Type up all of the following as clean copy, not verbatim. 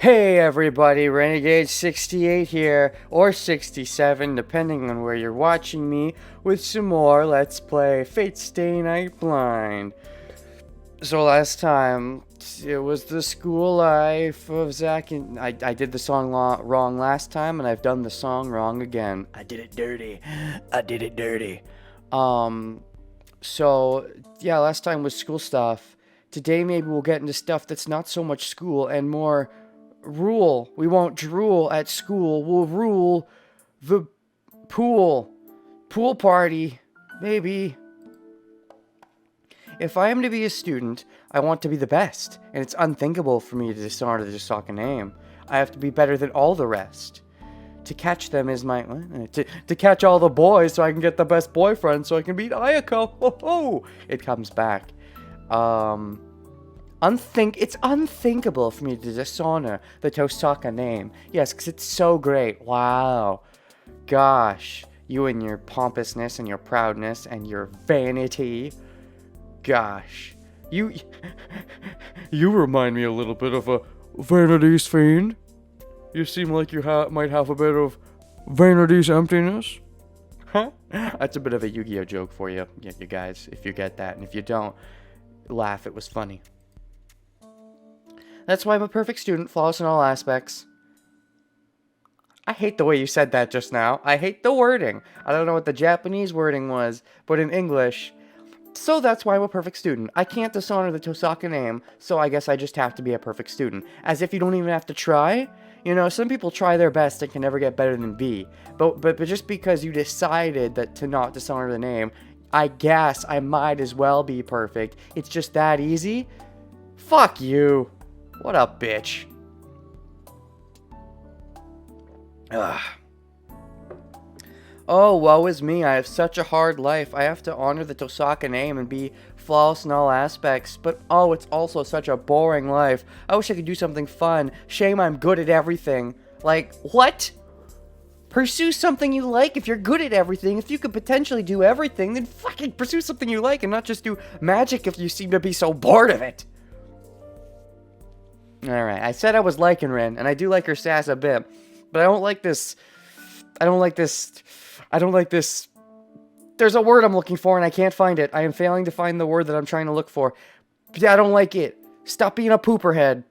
Hey everybody, Renegade 68 here, or 67 depending on where you're watching me, with some more Let's Play Fate Stay Night Blind. So last time, it was the school life of Zach, and I did the song wrong last time, and I've done the song wrong again. I did it dirty. I did it dirty. So, yeah, last time was school stuff. Today maybe we'll get into stuff that's not so much school and more rule. We won't drool at school. We'll rule the pool. Pool party. Maybe. If I am to be a student, I want to be the best. And it's unthinkable for me to dishonor the Josaka name. I have to be better than all the rest. To catch them is my... To catch all the boys so I can get the best boyfriend so I can beat Ayako. Ho ho! It comes back. It's unthinkable for me to dishonor the Tosaka name. Yes, because it's so great. Wow. Gosh. You and your pompousness and your proudness and your vanity. Gosh. You remind me a little bit of a vanity's fiend. You seem like you might have a bit of vanity's emptiness. Huh? That's a bit of a Yu-Gi-Oh joke for you guys, if you get that. And if you don't, laugh, it was funny. That's why I'm a perfect student, flawless in all aspects. I hate the way you said that just now. I hate the wording. I don't know what the Japanese wording was, but in English. So that's why I'm a perfect student. I can't dishonor the Tosaka name, so I guess I just have to be a perfect student. As if you don't even have to try. You know, some people try their best and can never get better than B. But just because you decided that to not dishonor the name, I guess I might as well be perfect. It's just that easy? Fuck you. What a bitch. Ugh. Oh, woe is me. I have such a hard life. I have to honor the Tosaka name and be flawless in all aspects. But oh, it's also such a boring life. I wish I could do something fun. Shame I'm good at everything. Like, what? Pursue something you like if you're good at everything. If you could potentially do everything, then fucking pursue something you like and not just do magic if you seem to be so bored of it. Alright, I said I was liking Rin, and I do like her sass a bit, but I don't like this... There's a word I'm looking for, and I can't find it. I am failing to find the word that I'm trying to look for. Yeah, I don't like it. Stop being a pooper head.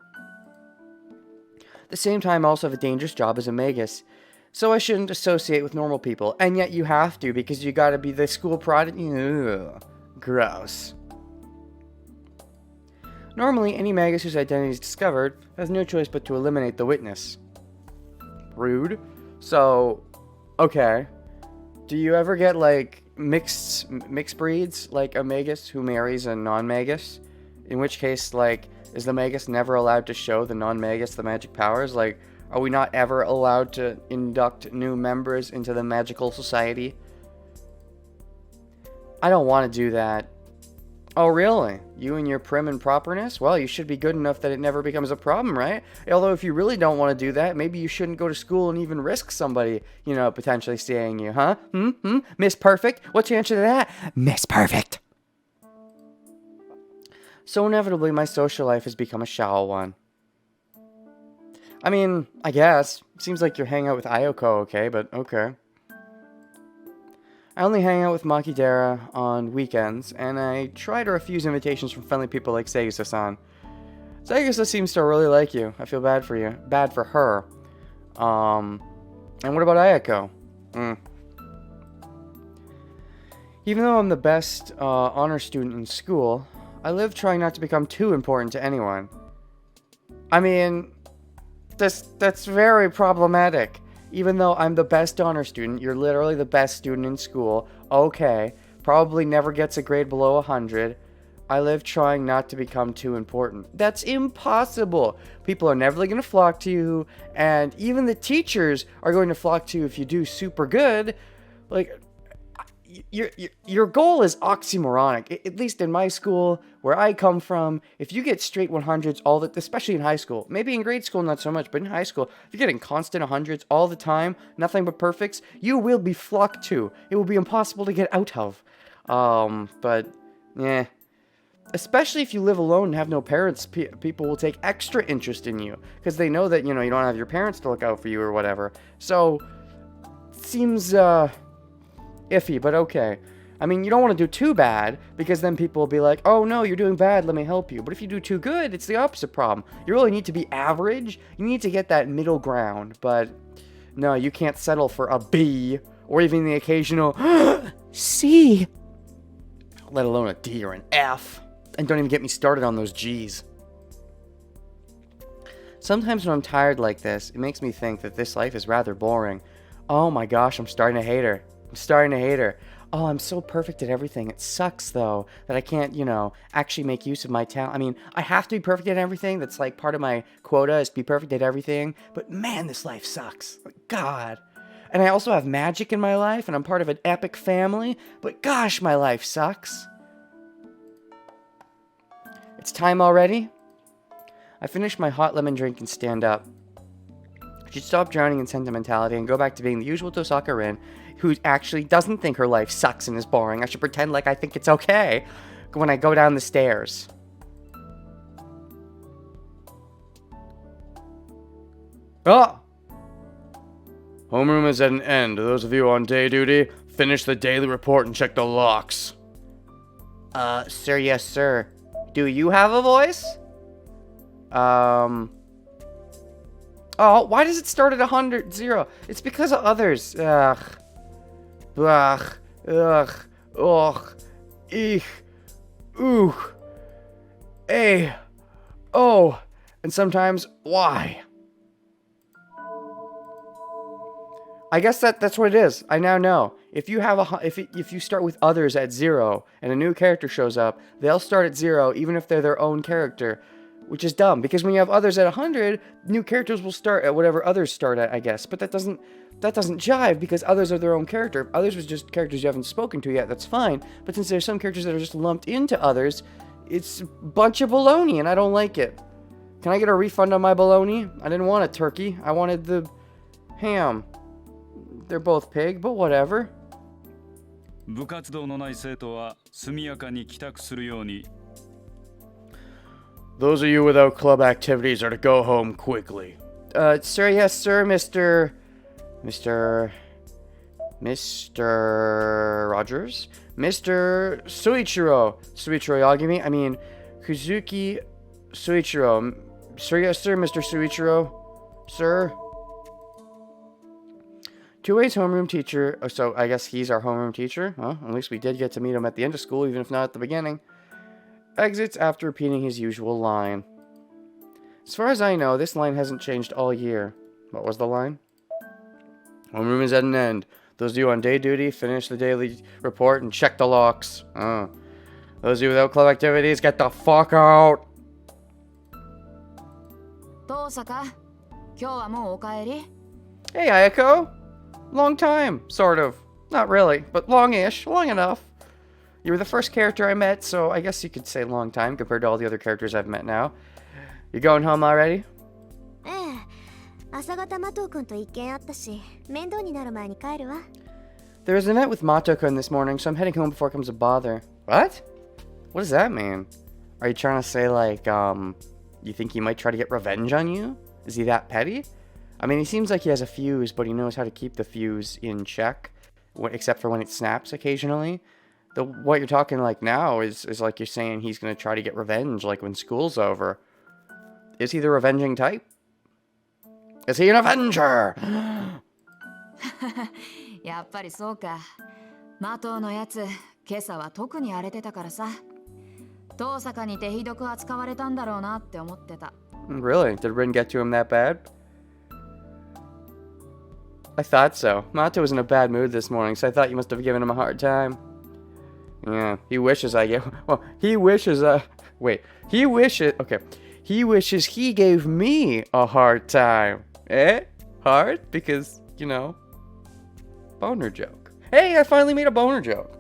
At the same time, I also have a dangerous job as a magus, so I shouldn't associate with normal people, and yet you have to, because you gotta be the school prodigy. Ugh, gross. Normally, any magus whose identity is discovered has no choice but to eliminate the witness. Rude. So, okay. Do you ever get, like, mixed breeds? Like a magus who marries a non-magus? In which case, like, is the magus never allowed to show the non-magus the magic powers? Like, are we not ever allowed to induct new members into the magical society? I don't want to do that. Oh, really? You and your prim and properness? Well, you should be good enough that it never becomes a problem, right? Although, if you really don't want to do that, maybe you shouldn't go to school and even risk somebody, you know, potentially seeing you, huh? Miss Perfect? What's your answer to that? Miss Perfect! So, inevitably, my social life has become a shallow one. I mean, I guess. Seems like you're hanging out with Ayako, okay, but okay. I only hang out with Makidera on weekends, and I try to refuse invitations from friendly people like Segusa-san. Segusa seems to really like you. I feel bad for you. Bad for her. And what about Ayako? Even though I'm the best honor student in school, I live trying not to become too important to anyone. I mean, that's very problematic. Even though I'm the best honor student, you're literally the best student in school. Okay, probably never gets a grade below 100. I live trying not to become too important. That's impossible. People are never going to flock to you, and even the teachers are going to flock to you if you do super good. Like, your goal is oxymoronic. At least in my school, where I come from, if you get straight 100s especially in high school, maybe in grade school not so much, but in high school, if you're getting constant 100s all the time, nothing but perfects, you will be flocked to. It will be impossible to get out of. But yeah, Especially if you live alone and have no parents, people will take extra interest in you because they know that, you know, you don't have your parents to look out for you or whatever. So, seems iffy, but okay. I mean, you don't want to do too bad because then people will be like, oh no, you're doing bad, let me help you. But if you do too good, it's the opposite problem. You really need to be average. You need to get that middle ground. But no, you can't settle for a B or even the occasional C, let alone a D or an F. And don't even get me started on those G's. Sometimes when I'm tired like this, it makes me think that this life is rather boring. Oh my gosh, I'm starting to hate her. I'm starting to hate her. Oh, I'm so perfect at everything. It sucks, though, that I can't, you know, actually make use of my talent. I mean, I have to be perfect at everything. That's like part of my quota is to be perfect at everything. But man, this life sucks. God. And I also have magic in my life, and I'm part of an epic family. But gosh, my life sucks. It's time already. I finish my hot lemon drink and stand up. I should stop drowning in sentimentality and go back to being the usual Tosaka Rin, who actually doesn't think her life sucks and is boring. I should pretend like I think it's okay when I go down the stairs. Ah! Homeroom is at an end. Those of you on day duty, finish the daily report and check the locks. Sir, yes, sir. Do you have a voice? Oh, why does it start at 100? 0? It's because of others. Ugh. Ugh. Ugh. Ugh. Eek. Ooh. A. Oh. And sometimes Y. I guess that's what it is. I now know. If you have if you start with others at 0 and a new character shows up, they'll start at 0 even if they're their own character, which is dumb because when you have others at 100, new characters will start at whatever others start at, I guess. But that doesn't jive because others are their own character. If others was just characters you haven't spoken to yet, that's fine. But since there's some characters that are just lumped into others, it's a bunch of baloney and I don't like it. Can I get a refund on my baloney? I didn't want a turkey. I wanted the ham. They're both pig, but whatever. 部活動のない生徒は速やかに帰宅するように。Those of you without club activities are to go home quickly. Sir, yes, sir, Mr. Rogers? Mr. Suichiro Yagami? I mean, Kuzuki Suichiro. Sir, yes, sir, Mr. Suichiro. Sir? Two-Way's homeroom teacher. Oh, so I guess he's our homeroom teacher. Well, at least we did get to meet him at the end of school, even if not at the beginning. Exits after repeating his usual line. As far as I know, this line hasn't changed all year. What was the line? Homeroom is at an end. Those of you on day duty, finish the daily report and check the locks. Those of you without club activities, get the fuck out! Tosaka, 今日はもうお帰り? Hey, Ayako! Long time, sort of. Not really, but long-ish. Long enough. You were the first character I met, so I guess you could say long time compared to all the other characters I've met now. You going home already? 朝方マト君と一見あったし、面倒になる前に帰るわ。There was an event with Mato-kun this morning, so I'm heading home before it comes a bother. What? What does that mean? Are you trying to say, like, you think he might try to get revenge on you? Is he that petty? I mean, he seems like he has a fuse, but he knows how to keep the fuse in check, except for when it snaps occasionally. What you're talking like now is like you're saying he's going to try to get revenge, like when school's over. Is he the revenging type? Is he an Avenger? やっぱりそうか。マトのやつ、今朝は特に荒れてたからさ。遠坂に手ひどく扱われたんだろうなって思ってた。Really? Did Rin get to him that bad? I thought so. Mato was in a bad mood this morning, so I thought you must have given him a hard time. Yeah, he wishes I gave... Well, he wishes... Wait. He wishes... Okay. He wishes he gave me a hard time. Eh? Hard? Because, you know... Boner joke. Hey, I finally made a boner joke.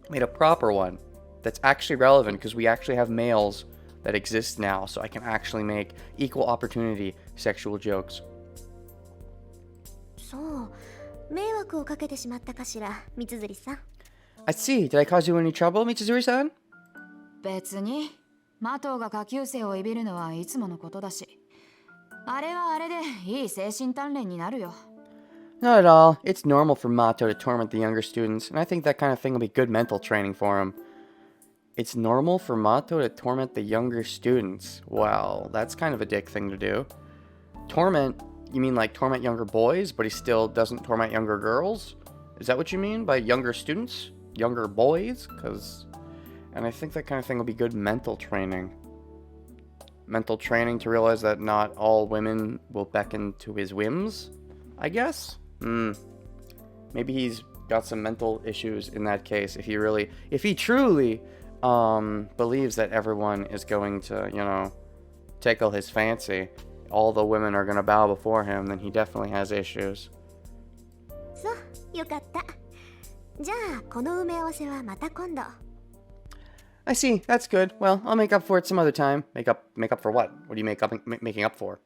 Made a proper one. That's actually relevant, because we actually have males that exist now, so I can actually make equal opportunity sexual jokes. そう、迷惑をかけてしまったかしら、三辻さん。I see. Did I cause you any trouble, Michizuri-san? 別にマトウが下級生をいびるのはいつものことだし、あれはあれでいい精神鍛錬になるよ。 Not at all. It's normal for Mato to torment the younger students, and I think that kind of thing will be good mental training for him. It's normal for Mato to torment the younger students. Well, that's kind of a dick thing to do. Torment? You mean like torment younger boys, but he still doesn't torment younger girls? Is that what you mean by younger students? Younger boys? And I think that kind of thing will be good mental training. Mental training to realize that not all women will beckon to his whims, I guess? Maybe he's got some mental issues in that case. If he truly believes that everyone is going to, tickle his fancy, all the women are going to bow before him, then he definitely has issues. そう、よかった。じゃあこの埋め合わせはまた今度。I see. That's good. Well, I'll make up for it some other time. Make up for what? What are you making up for?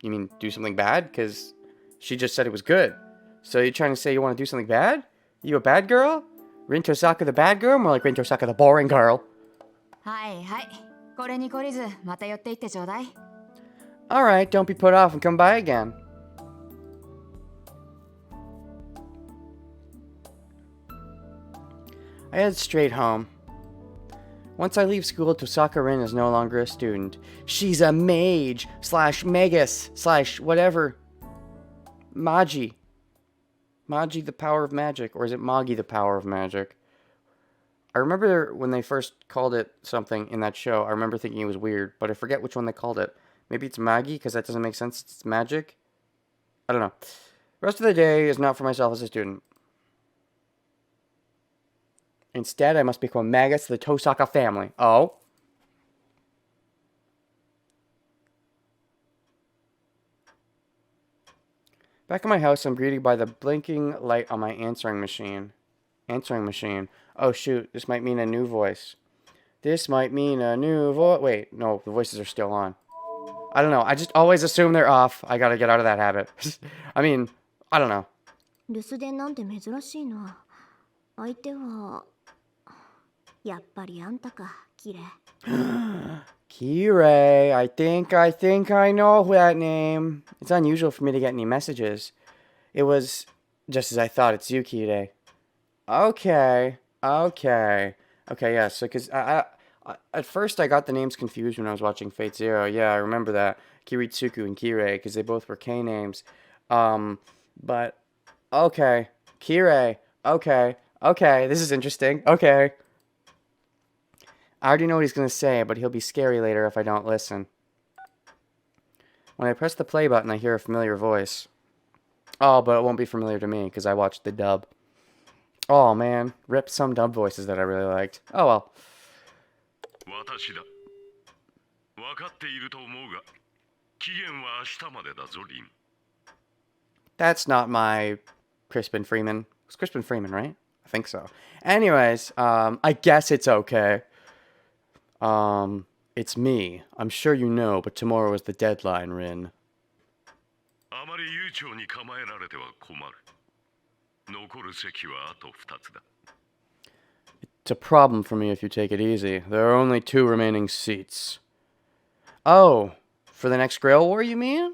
You mean do something bad? Because she just said it was good. So you're trying to say you want to do something bad? You a bad girl? Rin Tosaka the bad girl? More like Rin Tosaka the boring girl. はいはい、これに懲りずまた寄っていってちょうだい。 Alright, don't be put off and come by again. I head straight home. Once I leave school, Tosaka Rin is no longer a student. She's a mage / magus / whatever. Magi. Magi the power of magic. Or is it Magi the power of magic? I remember when they first called it something in that show, I remember thinking it was weird, but I forget which one they called it. Maybe it's Magi, because that doesn't make sense. It's magic. I don't know. The rest of the day is not for myself as a student. Instead, I must become a magus to the Tosaka family. Oh. Back in my house, I'm greeted by the blinking light on my answering machine. Answering machine. Oh shoot, this might mean a new voice. This might mean a new voice. Wait, no, the voices are still on. I don't know. I just always assume they're off. I gotta get out of that habit. I mean, I don't know. 留守電なんて珍しいな。相手はやっぱりあんたか、キレ。Kirei, I think I know that name. It's unusual for me to get any messages. It was just as I thought. It's you, Kirei. Okay, yeah. So, cause I at first I got the names confused when I was watching Fate Zero. Yeah, I remember that Kiritsuku and Kirei, because they both were K names. But okay, Kirei. Okay, this is interesting. Okay. I already know what he's going to say, but he'll be scary later if I don't listen. When I press the play button, I hear a familiar voice. Oh, but it won't be familiar to me, because I watched the dub. Oh, man. Ripped some dub voices that I really liked. Oh, well. That's not my Crispin Freeman. It's Crispin Freeman, right? I think so. Anyways, I guess it's okay. It's me. I'm sure you know, but tomorrow is the deadline, Rin. It's a problem for me if you take it easy. There are only 2 remaining seats. Oh, for the next Grail War, you mean?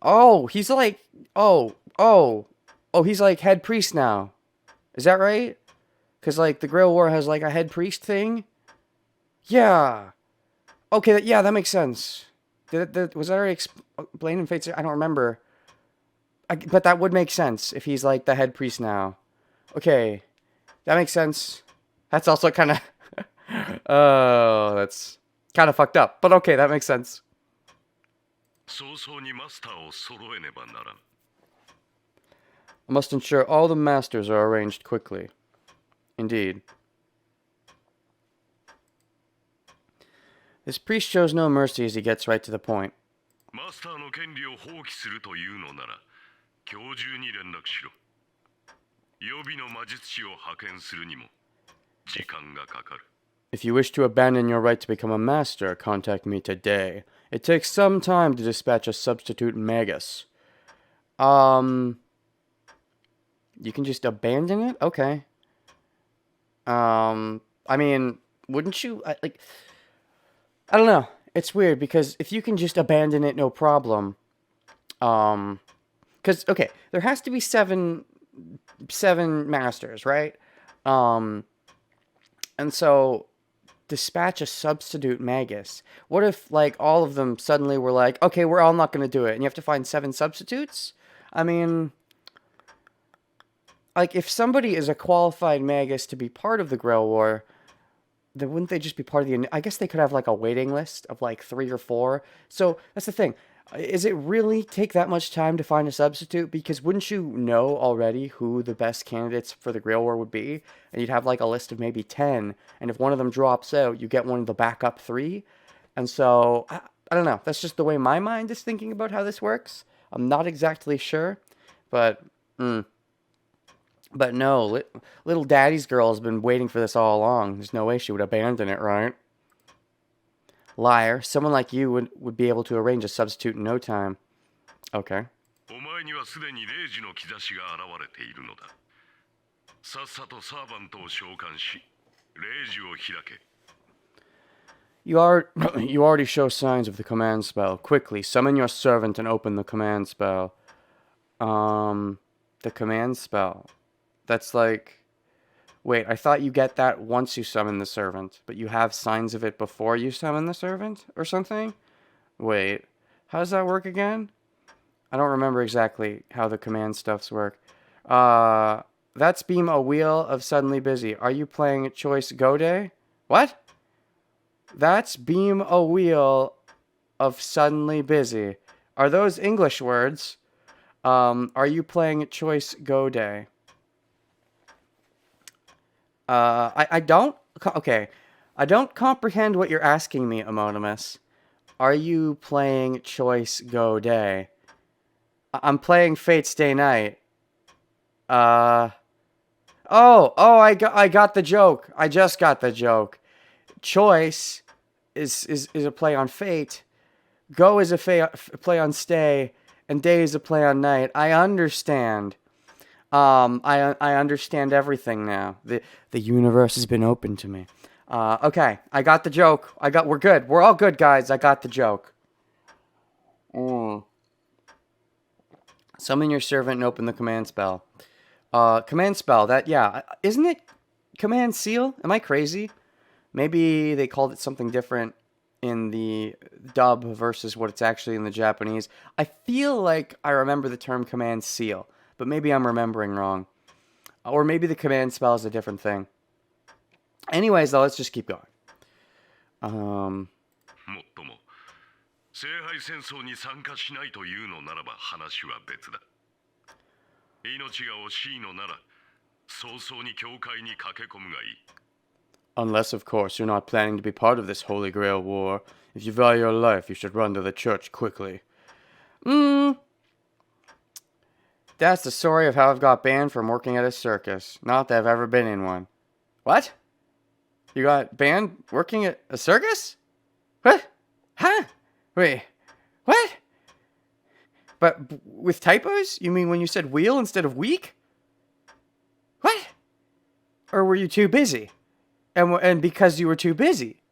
Oh, he's like... Oh, he's like head priest now. Is that right? Because, like, the Grail War has, like, a head priest thing? Yeah. Okay, yeah, that makes sense. Was that already explained in Fate? I don't remember. But that would make sense if he's, like, the head priest now. Okay. That makes sense. That's also kind of... Oh, that's kind of fucked up. But okay, that makes sense. I must ensure all the masters are arranged quickly. Indeed. This priest shows no mercy as he gets right to the point. If you wish to abandon your right to become a master, contact me today. It takes some time to dispatch a substitute magus. You can just abandon it? Okay. I mean, wouldn't you like? I don't know. It's weird because if you can just abandon it, no problem. Because okay, there has to be seven masters, right? Um, and so dispatch a substitute magus. What if like all of them suddenly were like, okay, we're all not going to do it, and you have to find 7 substitutes? I mean, like if somebody is a qualified magus to be part of the Grail War, then wouldn't they just be part of the? I guess they could have like a waiting list of like 3 or 4. So that's the thing. Is it really take that much time to find a substitute? Because wouldn't you know already who the best candidates for the Grail War would be? And you'd have like a list of maybe 10. And if one of them drops out, you get one of the backup 3. And so, I don't know. That's just the way my mind is thinking about how this works. I'm not exactly sure. But, but no, little daddy's girl has been waiting for this all along. There's no way she would abandon it, right? Liar. Someone like you would be able to arrange a substitute in no time. Okay. お前にはすでに0時の兆しが現れているのだ。さっさとサーバントを召喚し、0時を開け。You already show signs of the command spell. Quickly, summon your servant and open the command spell. The command spell. That's like... Wait, I thought you get that once you summon the servant, but you have signs of it before you summon the servant or something? Wait, how does that work again? I don't remember exactly how the command stuffs work. That's beam a wheel of suddenly busy. Are you playing choice go day? What? That's beam a wheel of suddenly busy. Are those English words? Are you playing choice go day? I don't... Okay. I don't comprehend what you're asking me, Amonimus. Are you playing choice go day? I'm playing Fate's Day Night. Oh, I got the joke. I just got the joke. Choice is a play on Fate. Go is a play on Stay. And Day is a play on Night. I understand. I understand everything now. The universe has been open to me. Okay, I got the joke. We're good. We're all good, guys. I got the joke. Summon your servant and open the command spell. Command spell, isn't it command seal? Am I crazy? Maybe they called it something different in the dub versus what it's actually in the Japanese. I feel like I remember the term command seal, but maybe I'm remembering wrong. Or maybe the command spell is a different thing. Anyways, though, let's just keep going. もっとも、聖杯戦争に参加しないというのならば話は別だ。命が惜しいのなら、早々に教会に駆け込むがいい。Unless, of course, you're not planning to be part of this Holy Grail war. If you value your life, you should run to the church quickly. That's the story of how I've got banned from working at a circus. Not that I've ever been in one. What? You got banned working at a circus? What? Huh? Wait. What? But with typos? You mean when you said wheel instead of week? What? Or were you too busy? And because you were too busy?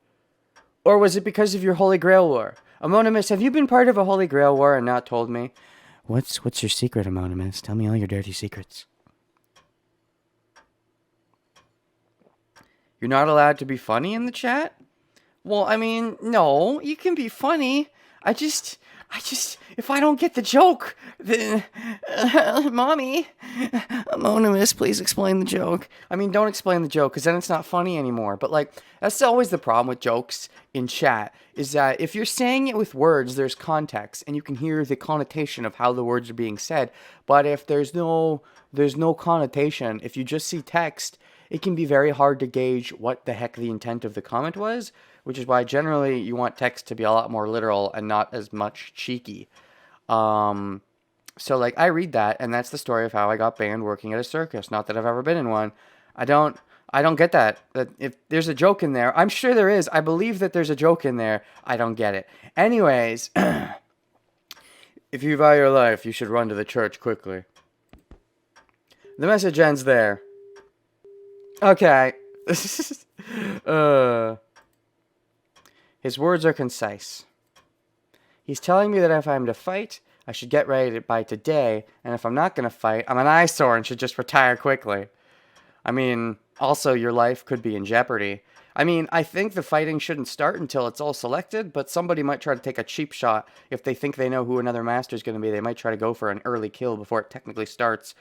Or was it because of your Holy Grail War? Amonimus, have you been part of a Holy Grail War and not told me? What's your secret, Amonimus? Tell me all your dirty secrets. You're not allowed to be funny in the chat? Well, I mean, no, you can be funny. I just, if I don't get the joke, then, Mommy, Amonimus, please explain the joke. I mean, don't explain the joke, because then it's not funny anymore. But, like, that's always the problem with jokes in chat, is that if you're saying it with words, there's context, and you can hear the connotation of how the words are being said. But if there's no connotation, if you just see text, it can be very hard to gauge what the heck the intent of the comment was, which is why generally you want text to be a lot more literal and not as much cheeky. So, like, I read that, and that's the story of how I got banned working at a circus. Not that I've ever been in one. I don't get that. That if there's a joke in there, I'm sure there is. I believe that there's a joke in there. I don't get it. Anyways, if you value your life, you should run to the church quickly. The message ends there. Okay, uh, his words are concise. He's telling me that if I'm to fight, I should get ready by today, and if I'm not going to fight, I'm an eyesore and should just retire quickly. I mean, also, your life could be in jeopardy. I mean, I think the fighting shouldn't start until it's all selected, but somebody might try to take a cheap shot if they think they know who another master is going to be. They might try to go for an early kill before it technically starts.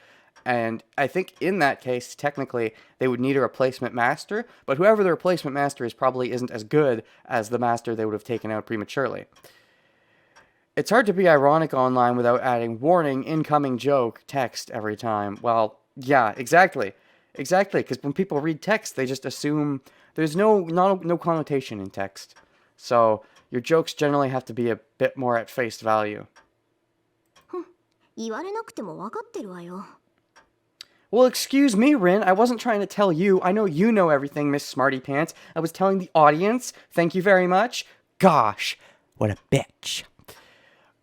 And I think in that case, technically, they would need a replacement master, but whoever the replacement master is probably isn't as good as the master they would have taken out prematurely. It's hard to be ironic online without adding warning, incoming joke text every time. Well, yeah, exactly. Exactly, because when people read text, they just assume there's no connotation in text. So your jokes generally have to be a bit more at face value. 言われなくても分かってるわよ。 Well, excuse me, Rin. I wasn't trying to tell you. I know you know everything, Miss Smarty Pants. I was telling the audience. Thank you very much. Gosh, what a bitch.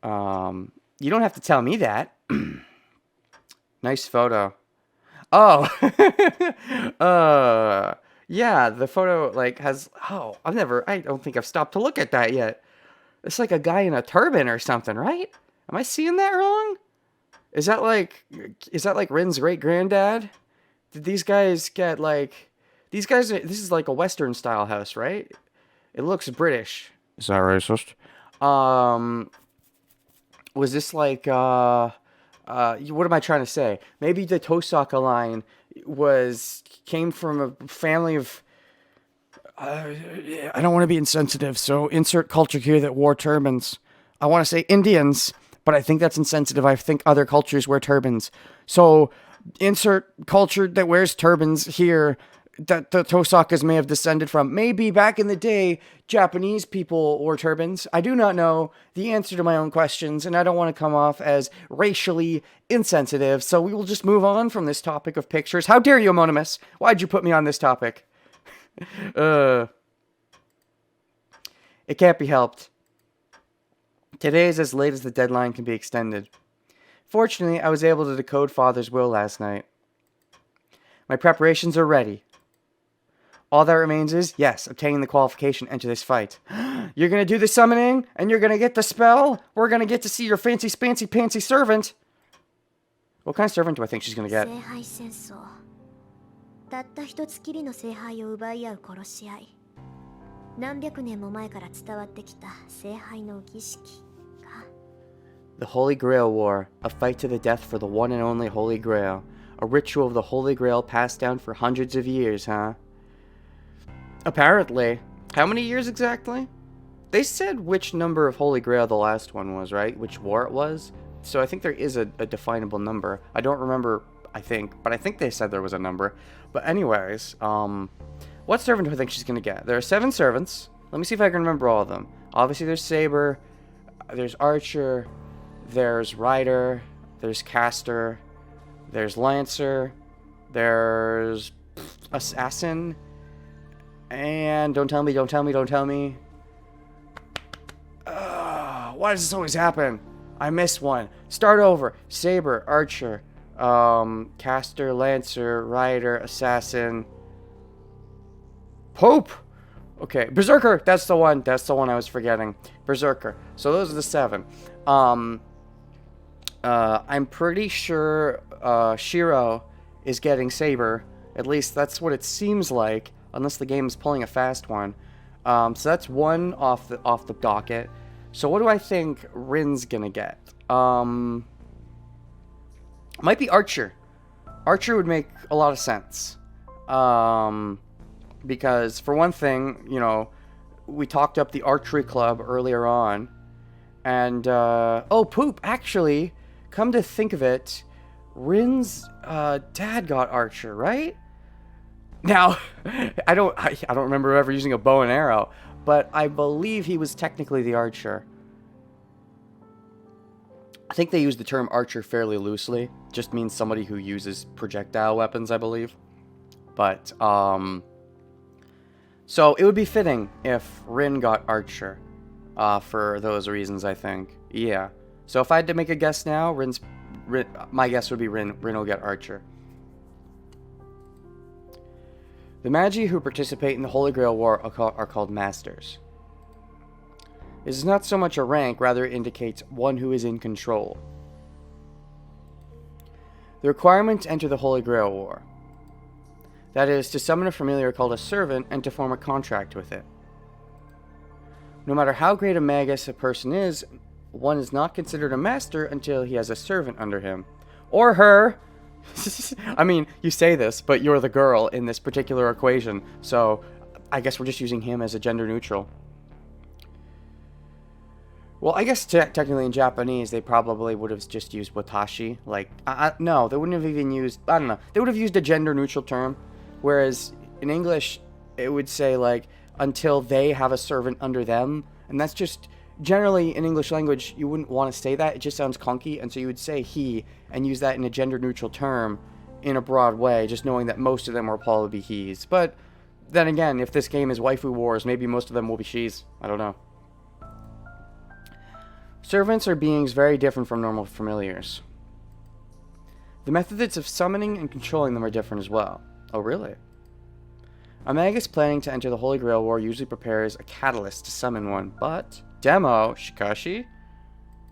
You don't have to tell me that. Nice photo. Oh, yeah, the photo, like, has, I don't think I've stopped to look at that yet. It's like a guy in a turban or something, right? Am I seeing that wrong? Is that like Rin's great-granddad? Did these guys get, like, this is like a Western style house, right? It looks British. Is that racist? Was this like, what am I trying to say? Maybe the Tosaka line came from a family of, I don't want to be insensitive, so insert culture here that wore turbans. I want to say Indians, but I think that's insensitive. I think other cultures wear turbans. So insert culture that wears turbans here that the Tosakas may have descended from. Maybe back in the day, Japanese people wore turbans. I do not know the answer to my own questions, and I don't want to come off as racially insensitive, so we will just move on from this topic of pictures. How dare you, Amonimus? Why'd you put me on this topic? It can't be helped. Today is as late as the deadline can be extended. Fortunately, I was able to decode Father's will last night. My preparations are ready. All that remains is, yes, obtaining the qualification to enter this fight. You're going to do the summoning, and you're going to get the spell? We're going to get to see your fancy, spancy, pantsy servant. What kind of servant do I think she's going to get? 聖杯戦争。たった一つきりの聖杯を奪い合う殺し合い。何百年も前から伝わってきた聖杯の儀式か。The Holy Grail War, a fight to the death for the one and only Holy Grail. A ritual of the Holy Grail passed down for hundreds of years, huh? Apparently. How many years exactly? They said which number of Holy Grail the last one was, right? Which war it was? So I think there is a definable number. I don't remember, but I think they said there was a number. But anyways, what servant do I think she's going to get? There are 7 servants. Let me see if I can remember all of them. Obviously there's Saber, there's Archer, there's Rider, there's Caster, there's Lancer, there's Assassin, and don't tell me. Why does this always happen? I missed one. Start over. Saber, Archer, Caster, Lancer, Rider, Assassin, Pope. Okay, Berserker. That's the one I was forgetting. Berserker. So those are the 7. I'm pretty sure Shiro is getting Saber. At least that's what it seems like, unless the game is pulling a fast one. So that's one off the docket. So what do I think Rin's gonna get? Might be Archer. Archer would make a lot of sense. Because for one thing, you know, we talked up the archery club earlier on. And, Poop, actually, come to think of it, Rin's dad got Archer, right? Now, I don't remember ever using a bow and arrow, but I believe he was technically the archer. I think they use the term archer fairly loosely. Just means somebody who uses projectile weapons, I believe. But, so it would be fitting if Rin got archer, for those reasons, I think. Yeah. So if I had to make a guess now, my guess would be Rin will get archer. The magi who participate in the Holy Grail War are called masters. This is not so much a rank, rather it indicates one who is in control. The requirement to enter the Holy Grail War. That is, to summon a familiar called a servant and to form a contract with it. No matter how great a magus a person is, one is not considered a master until he has a servant under him. Or her! I mean, you say this, but you're the girl in this particular equation, so I guess we're just using him as a gender neutral. Well, I guess technically in Japanese, they probably would have just used watashi. Like, no, they wouldn't have even used, I don't know. They would have used a gender neutral term, whereas in English, it would say, like, until they have a servant under them. And that's just, generally in English language, you wouldn't want to say that. It just sounds clunky, and so you would say he and use that in a gender neutral term in a broad way, just knowing that most of them will probably be he's. But then again, if this game is waifu wars, maybe most of them will be she's. I don't know. Servants are beings very different from normal familiars. The methods of summoning and controlling them are different as well. Oh, really? A magus planning to enter the Holy Grail War usually prepares a catalyst to summon one, but... Demo, Shikashi?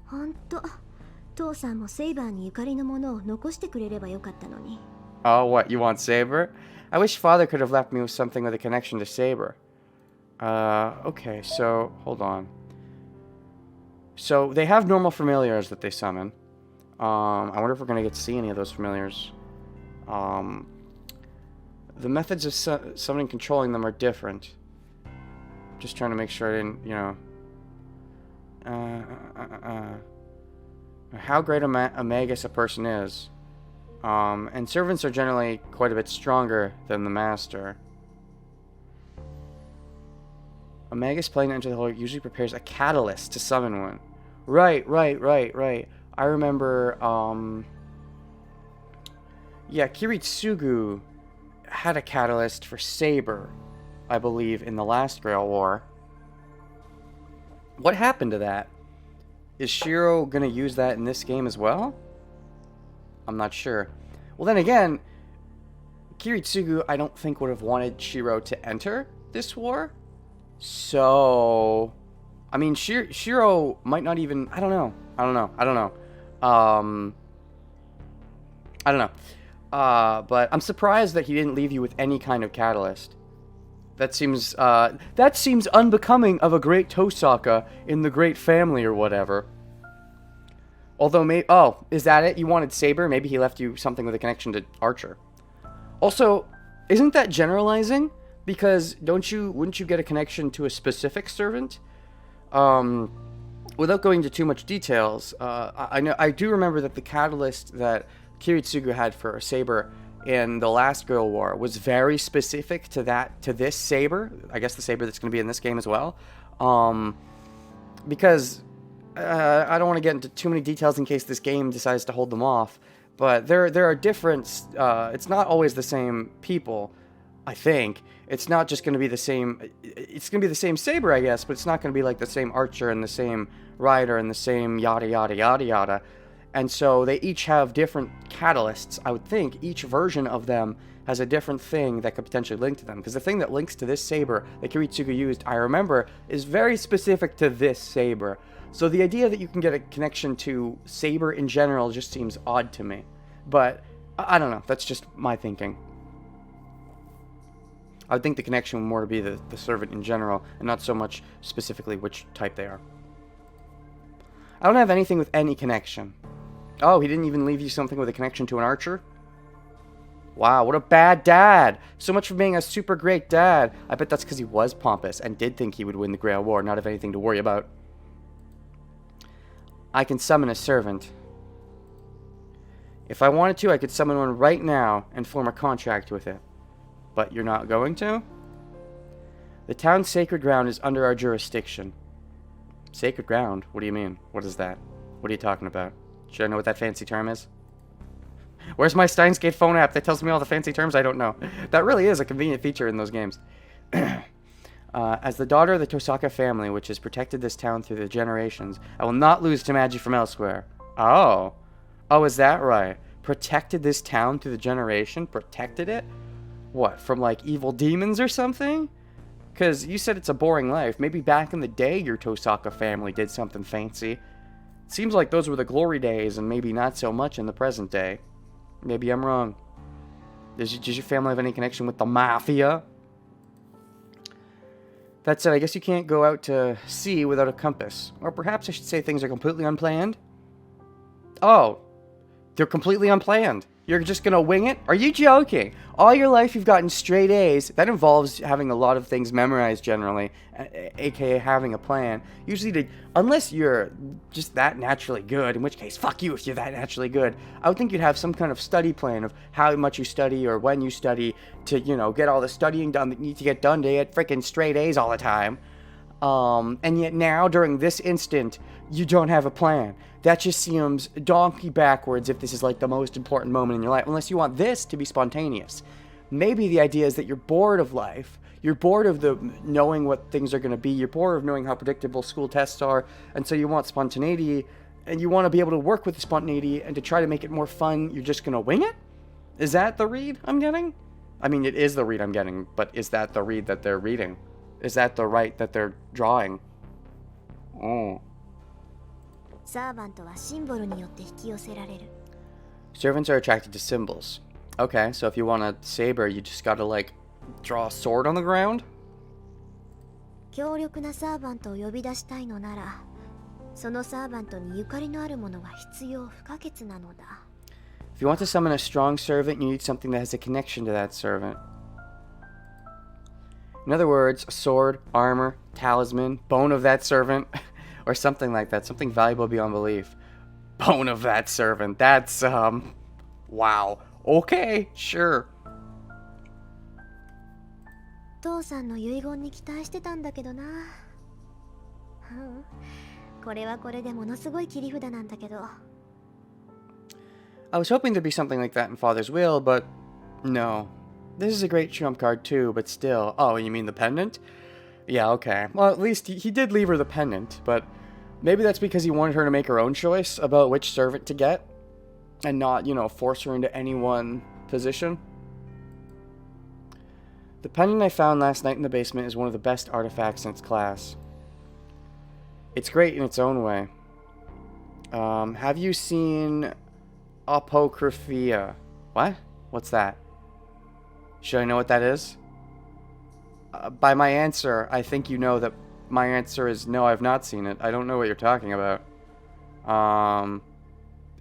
ほんと、父さんもセイバーにゆかりのものを残してくれればよかったのに。 Oh, what, you want Saber? I wish Father could have left me with something with a connection to Saber. Okay, so, hold on. So, they have normal familiars that they summon. I wonder if we're going to get to see any of those familiars. The methods of summoning and controlling them are different. Just trying to make sure I didn't, you know... how great a magus a person is. And servants are generally quite a bit stronger than the master. A magus planning to enter the Holy usually prepares a catalyst to summon one. Right. I remember, yeah, Kiritsugu had a catalyst for Saber, I believe, in the last Grail War. What happened to that? Is Shiro gonna use that in this game as well? I'm not sure. Well, then again, Kiritsugu, I don't think would have wanted Shiro to enter this war. So, I mean, Shiro might not even... I don't know. But I'm surprised that he didn't leave you with any kind of catalyst. That seems unbecoming of a great Tosaka in the great family or whatever. Although, oh, is that it? You wanted Saber? Maybe he left you something with a connection to Archer. Also, isn't that generalizing? Because wouldn't you get a connection to a specific servant? Without going into too much details, I do remember that the catalyst that Kiritsugu had for Saber in the last Grail War was very specific to this Saber. I guess the Saber that's going to be in this game as well. Because I don't want to get into too many details in case this game decides to hold them off. But there are different. It's not always the same people. I think it's not just going to be the same. It's going to be the same Saber, I guess, but it's not going to be like the same Archer and the same Rider and the same yada yada yada yada. And so they each have different catalysts. I would think each version of them has a different thing that could potentially link to them. Because the thing that links to this Saber that Kiritsugu used, I remember, is very specific to this Saber. So the idea that you can get a connection to Saber in general just seems odd to me. But I don't know. That's just my thinking. I would think the connection would more be the servant in general, and not so much specifically which type they are. I don't have anything with any connection. Oh, he didn't even leave you something with a connection to an archer? Wow, what a bad dad! So much for being a super great dad. I bet that's because he was pompous and did think he would win the Grail War, not have anything to worry about. I can summon a servant. If I wanted to, I could summon one right now and form a contract with it. But you're not going to? The town's sacred ground is under our jurisdiction. Sacred ground? What do you mean? What is that? What are you talking about? Should I know what that fancy term is? Where's my Steins Gate phone app that tells me all the fancy terms I don't know? That really is a convenient feature in those games. As the daughter of the Tosaka family, which has protected this town through the generations, I will not lose to Magi from elsewhere. Oh. Oh, is that right? Protected this town through the generation? Protected it? What, from like evil demons or something? Because you said it's a boring life. Maybe back in the day your Tosaka family did something fancy. Seems like those were the glory days and maybe not so much in the present day. Maybe I'm wrong. Does your family have any connection with the mafia? That said, I guess you can't go out to sea without a compass. Or perhaps I should say things are completely unplanned. Oh, they're completely unplanned. You're just gonna wing it? Are you joking? All your life you've gotten straight A's. That involves having a lot of things memorized generally, aka having a plan. Usually, unless you're just that naturally good, in which case, fuck you if you're that naturally good. I would think you'd have some kind of study plan of how much you study or when you study to, you know, get all the studying done that you need to get done to get freaking straight A's all the time. And yet now, during this instant, you don't have a plan. That just seems donkey backwards if this is like the most important moment in your life, unless you want this to be spontaneous. Maybe the idea is that you're bored of life. You're bored of the knowing what things are going to be. You're bored of knowing how predictable school tests are. And so you want spontaneity, and you want to be able to work with the spontaneity, and to try to make it more fun, you're just going to wing it? Is that the read I'm getting? I mean, it is the read I'm getting, but is that the read that they're reading? Is that the right that they're drawing? Oh. サーバントはシンボルによって引き寄せられる。 Servants are attracted to symbols. Okay, so if you want a saber, you just gotta, like, draw a sword on the ground? 強力なサーバントを呼び出したいのなら、そのサーバントにゆかりのあるものが必要不可欠なのだ。 If you want to summon a strong servant, you need something that has a connection to that servant. In other words, a sword, armor, talisman, bone of that servant, or something like that. Something valuable beyond belief. Bone of that servant. That's, wow. Okay, sure. 父さんの遺言に期待してたんだけどな。これはこれでものすごい切り札なんだけど。 I was hoping there'd be something like that in Father's will, but no. This is a great trump card too, but still. Oh, you mean the pendant? Yeah, okay. Well, at least he did leave her the pendant, but maybe that's because he wanted her to make her own choice about which servant to get, and not, you know, force her into any one position. The pendant I found last night in the basement is one of the best artifacts in its class. It's great in its own way. Have you seen Apocryphia? What? What's that? Should I know what that is? By my answer, I think you know that my answer is no, I've not seen it. I don't know what you're talking about.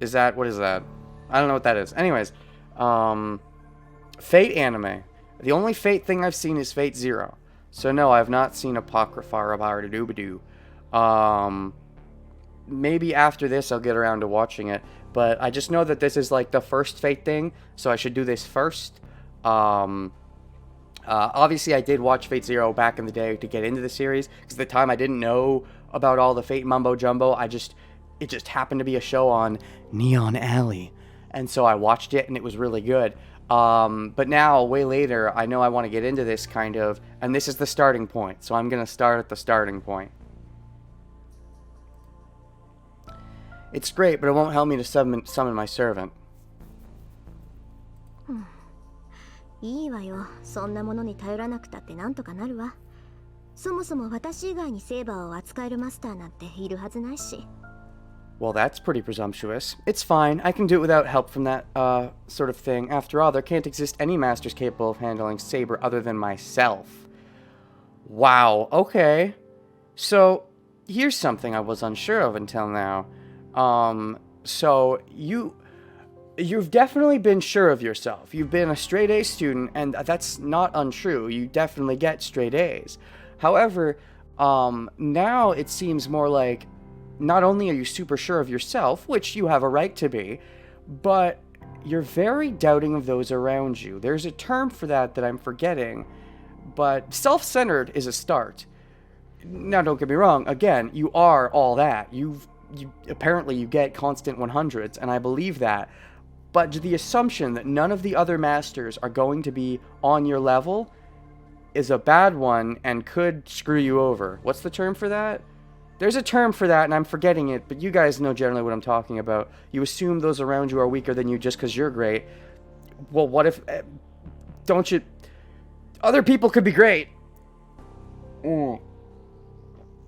Is that, what is that? I don't know what that is. Anyways, Fate anime. The only Fate thing I've seen is Fate Zero. So no, I've not seen Apocrypha or Abara-doo-ba-doo. Maybe after this I'll get around to watching it. But I just know that this is like the first Fate thing, so I should do this first. Obviously I did watch Fate Zero back in the day to get into the series, because at the time I didn't know about all the Fate mumbo jumbo. It just happened to be a show on Neon Alley, and so I watched it and it was really good. But now, way later, I know I want to get into this kind of, and this is the starting point, so I'm going to start at the starting point. It's great, but it won't help me to summon my servant. いいわよ。そんなものに頼らなくたってなんとかなるわ。そもそも私以外にセーバーを扱えるマスターなんているはずないし。Well, that's pretty presumptuous. It's fine. I can do it without help from that, sort of thing. After all, there can't exist any masters capable of handling Saber other than myself. Wow, okay. So, here's something I was unsure of until now. So, you've definitely been sure of yourself. You've been a straight A student, and that's not untrue. You definitely get straight A's. However, now it seems more like not only are you super sure of yourself, which you have a right to be, but you're very doubting of those around you. There's a term for that I'm forgetting, but self-centered is a start. Now, don't get me wrong. Again, you are all that. Apparently you get constant 100s, and I believe that. But the assumption that none of the other masters are going to be on your level is a bad one and could screw you over. What's the term for that? There's a term for that, and I'm forgetting it, but you guys know generally what I'm talking about. You assume those around you are weaker than you just because you're great. Well, what if... Other people could be great.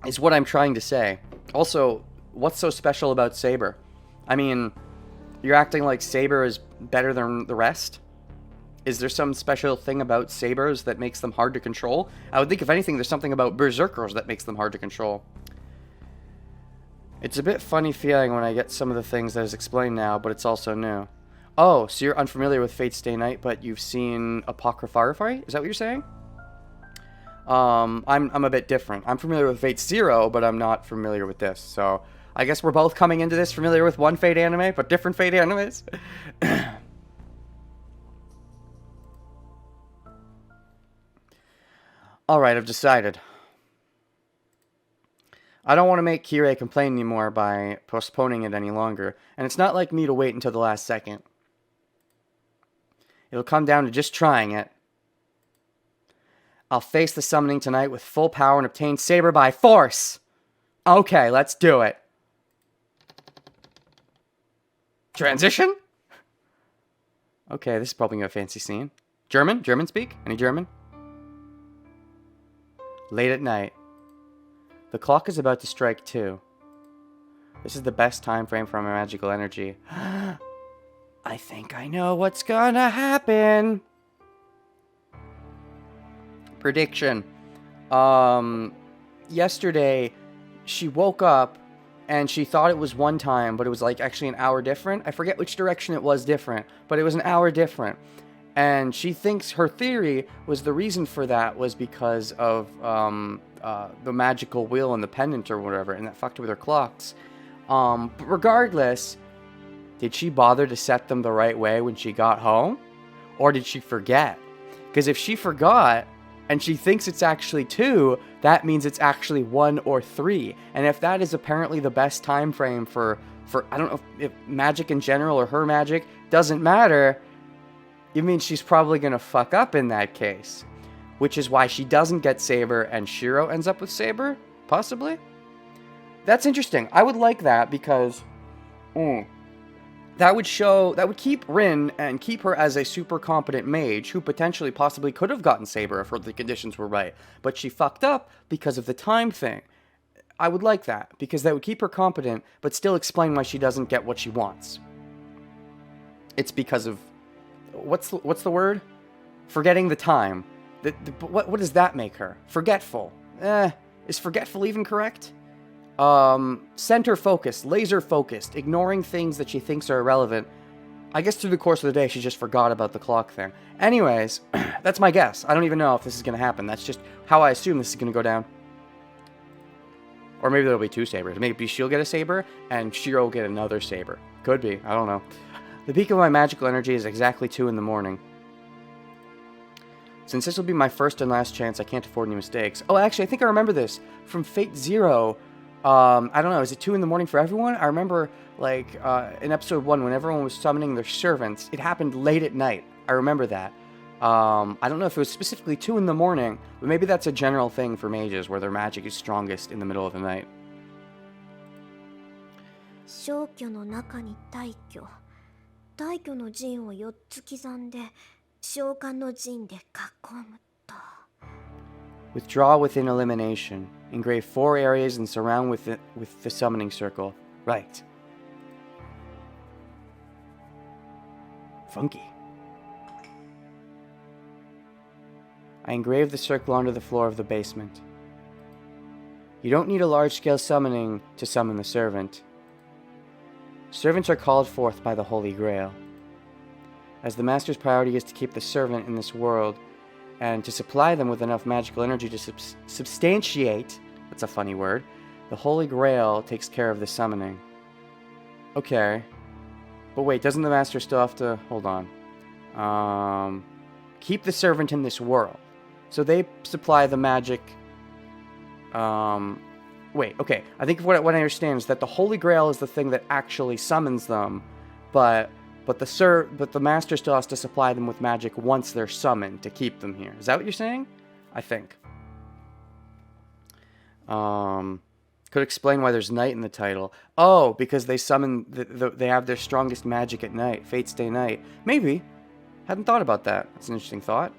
Is what I'm trying to say. Also, what's so special about Saber? I mean, you're acting like Saber is better than the rest? Is there some special thing about Sabers that makes them hard to control? I would think, if anything, there's something about Berserkers that makes them hard to control. It's a bit funny feeling when I get some of the things that is explained now, but it's also new. Oh, so you're unfamiliar with Fate's Day Night, but you've seen Apocrypha? Is that what you're saying? I'm a bit different. I'm familiar with Fate Zero, but I'm not familiar with this. So I guess we're both coming into this familiar with one Fate anime, but different Fate animes. Alright, I've decided. I don't want to make Kirei complain anymore by postponing it any longer, and it's not like me to wait until the last second. It'll come down to just trying it. I'll face the summoning tonight with full power and obtain Saber by force! Okay, let's do it. Transition? Okay, this is probably a fancy scene. German? German speak? Any German? Late at night. The clock is about to strike 2. This is the best time frame for my magical energy. I think I know what's gonna happen. Prediction. Yesterday, she woke up and she thought it was one time, but it was like actually an hour different. I forget which direction it was different, but it was an hour different. And she thinks her theory was the reason for that was because of the magical wheel and the pendant or whatever, and that fucked with her clocks. But regardless, did she bother to set them the right way when she got home? Or did she forget? Because if she forgot, and she thinks it's actually 2, that means it's actually 1 or 3. And if that is apparently the best time frame for I don't know if magic in general or her magic, doesn't matter, you mean she's probably going to fuck up in that case. Which is why she doesn't get Saber and Shiro ends up with Saber? Possibly? That's interesting. I would like that because that would keep Rin and keep her as a super competent mage who potentially possibly could have gotten Saber if the conditions were right. But she fucked up because of the time thing. I would like that because that would keep her competent but still explain why she doesn't get what she wants. It's because of what's the word? Forgetting the time. What does that make her? Forgetful. Is forgetful even correct? Center focused, laser focused, ignoring things that she thinks are irrelevant. I guess through the course of the day, she just forgot about the clock thing. Anyways, that's my guess. I don't even know if this is going to happen. That's just how I assume this is going to go down. Or maybe there'll be 2 sabers. Maybe she'll get a saber, and Shiro will get another saber. Could be. I don't know. The peak of my magical energy is exactly 2 in the morning. Since this will be my first and last chance, I can't afford any mistakes. Oh, actually, I think I remember this. From Fate Zero, I don't know, is it 2 in the morning for everyone? I remember, like, in episode 1, when everyone was summoning their servants, it happened late at night. I remember that. I don't know if it was specifically 2 in the morning, but maybe that's a general thing for mages, where their magic is strongest in the middle of the night. 消去の中に大挙。大挙の陣を4つ刻んで、召喚の陣で囲むと。Withdraw within elimination. Engrave 4 areas and surround with the summoning circle. Right. Funky. I engraved the circle onto the floor of the basement. You don't need a large-scale summoning to summon the servant. Servants are called forth by the Holy Grail. As the Master's priority is to keep the servant in this world, and to supply them with enough magical energy to substantiate, that's a funny word, the Holy Grail takes care of the summoning. Okay. But wait, doesn't the Master still have to... Hold on. Keep the servant in this world. So they supply the magic... Wait, okay. I think what I understand is that the Holy Grail is the thing that actually summons them, but the Master still has to supply them with magic once they're summoned to keep them here. Is that what you're saying? I think. Could explain why there's night in the title. Oh, because they summon... they have their strongest magic at night. Fate's Day Night. Maybe. Hadn't thought about that. That's an interesting thought.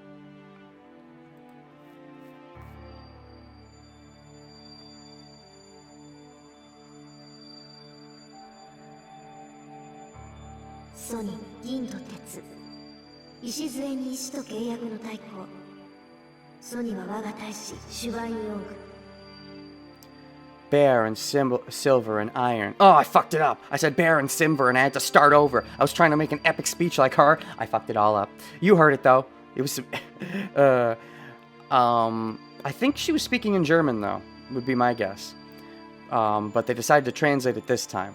ソニ、銀と鉄。礎に石と契約の対抗。ソニは我が大使、シュバインオーグ。Bear and silver and iron. Oh, I fucked it up. I said bear and silver and I had to start over. I was trying to make an epic speech like her. I fucked it all up. You heard it though. It was, I think she was speaking in German though, would be my guess. But they decided to translate it this time,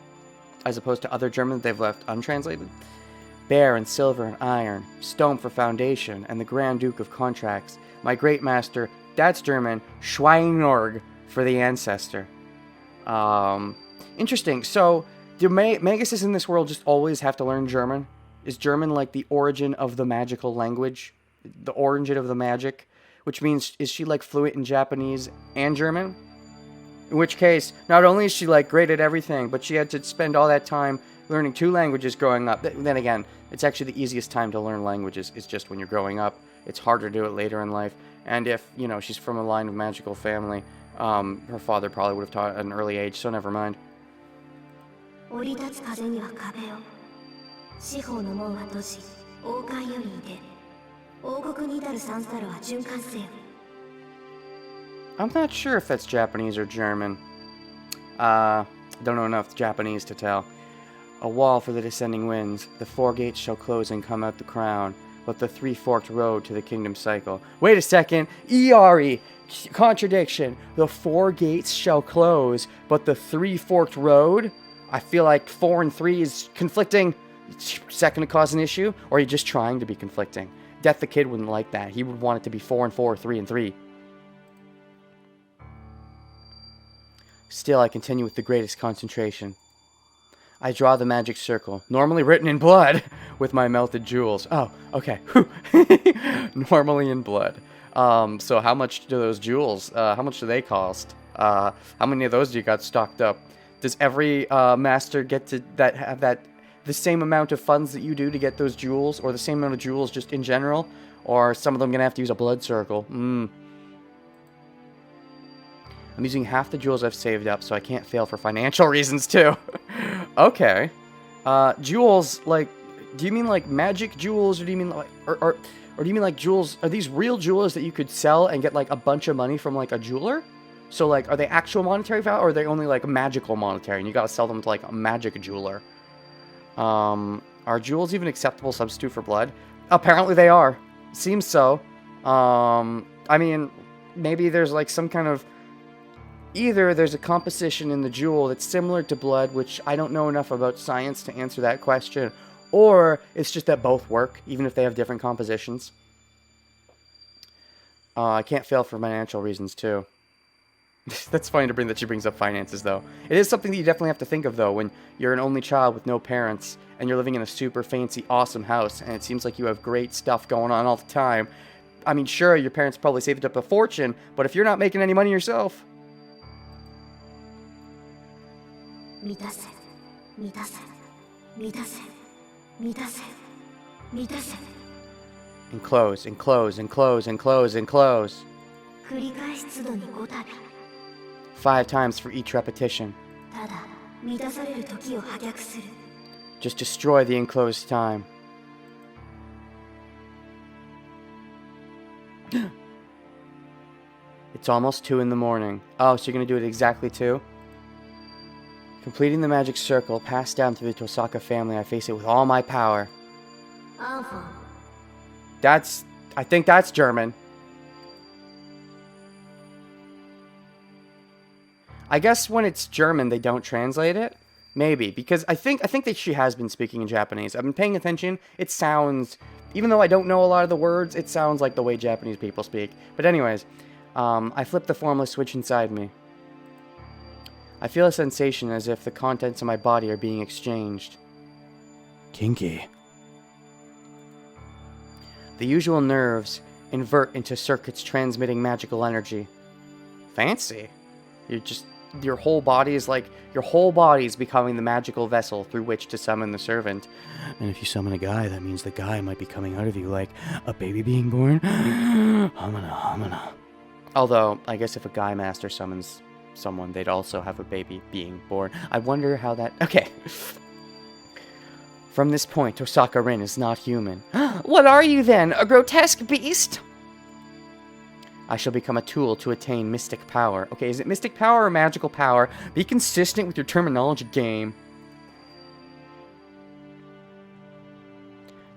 as opposed to other German that they've left untranslated. Bear and silver and iron, stone for foundation, and the Grand Duke of Contracts. My great master, that's German, Schweinorg for the ancestor. Interesting. So, do Maguses in this world just always have to learn German? Is German like the origin of the magical language? The origin of the magic? Which means, is she like fluent in Japanese and German? In which case, not only is she like great at everything, but she had to spend all that time learning 2 languages growing up. Then again, it's actually the easiest time to learn languages is just when you're growing up. It's harder to do it later in life. And if, you know, she's from a line of magical family, her father probably would have taught at an early age, so never mind. 降り立つ風には壁を。四方の門は閉じ、王冠より出。王国に至る三差路は循環せよ。I'm not sure if that's Japanese or German. Don't know enough Japanese to tell. A wall for the descending winds. The 4 gates shall close and come out the crown, but the 3-forked road to the kingdom cycle. Wait a second. Iari. Contradiction. The 4 gates shall close, but the 3-forked road? I feel like 4 and 3 is conflicting. Is that going to cause an issue? Or are you just trying to be conflicting? Death the Kid wouldn't like that. He would want it to be 4 and 4, 3 and 3. Still, I continue with the greatest concentration. I draw the magic circle, normally written in blood, with my melted jewels. Oh, okay. Normally in blood. So how much do those jewels, how much do they cost? How many of those do you got stocked up? Does every master get to have the same amount of funds that you do to get those jewels, or the same amount of jewels just in general? Or are some of them going to have to use a blood circle? I'm using half the jewels I've saved up, so I can't fail for financial reasons, too. Okay. Jewels, like, do you mean, like, magic jewels, or do you mean, like, or do you mean, like, jewels, are these real jewels that you could sell and get, like, a bunch of money from, like, a jeweler? So, like, are they actual monetary value, or are they only, like, magical monetary, and you gotta sell them to, like, a magic jeweler? Are jewels even acceptable substitute for blood? Apparently they are. Seems so. I mean, maybe there's, like, some kind of... Either there's a composition in the jewel that's similar to blood, which I don't know enough about science to answer that question, or it's just that both work, even if they have different compositions. I can't fail for financial reasons, too. That's funny to bring that she brings up finances, though. It is something that you definitely have to think of, though, when you're an only child with no parents, and you're living in a super fancy, awesome house, and it seems like you have great stuff going on all the time. I mean, sure, your parents probably saved up a fortune, but if you're not making any money yourself... 満たせ、満たせ、満たせ、満たせ、満たせ。Enclose, enclose, enclose, enclose, enclose. 繰り返し都度に5度。 5 times for each repetition. ただ、満たされる時を破却する。 Just destroy the enclosed time. It's almost 2 in the morning. Oh, so you're gonna do it exactly 2? Completing the magic circle, passed down through the Tosaka family, I face it with all my power. アンフォン。 I think that's German. I guess when it's German, they don't translate it. Maybe, because I think that she has been speaking in Japanese. I've been paying attention. It sounds, even though I don't know a lot of the words, it sounds like the way Japanese people speak. But anyways, I flip the formless switch inside me. I feel a sensation as if the contents of my body are being exchanged. Kinky. The usual nerves invert into circuits transmitting magical energy. Fancy. Your whole body is becoming the magical vessel through which to summon the servant. And if you summon a guy, that means the guy might be coming out of you like a baby being born. Hamana, hamana. Although, I guess if a guy master summons someone, they'd also have a baby being born. I wonder how that... Okay. From this point, Osaka Rin is not human. What are you then? A grotesque beast? I shall become a tool to attain mystic power. Okay, is it mystic power or magical power? Be consistent with your terminology, game.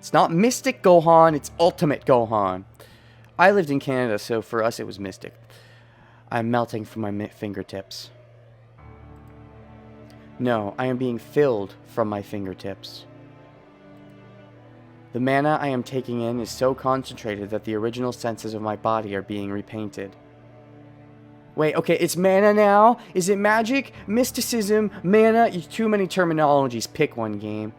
It's not Mystic Gohan, it's Ultimate Gohan. I lived in Canada, so for us it was Mystic. I'm melting from my fingertips. No, I am being filled from my fingertips. The mana I am taking in is so concentrated that the original senses of my body are being repainted. Wait, okay, it's mana now? Is it magic? Mysticism? Mana? Too many terminologies. Pick one, game.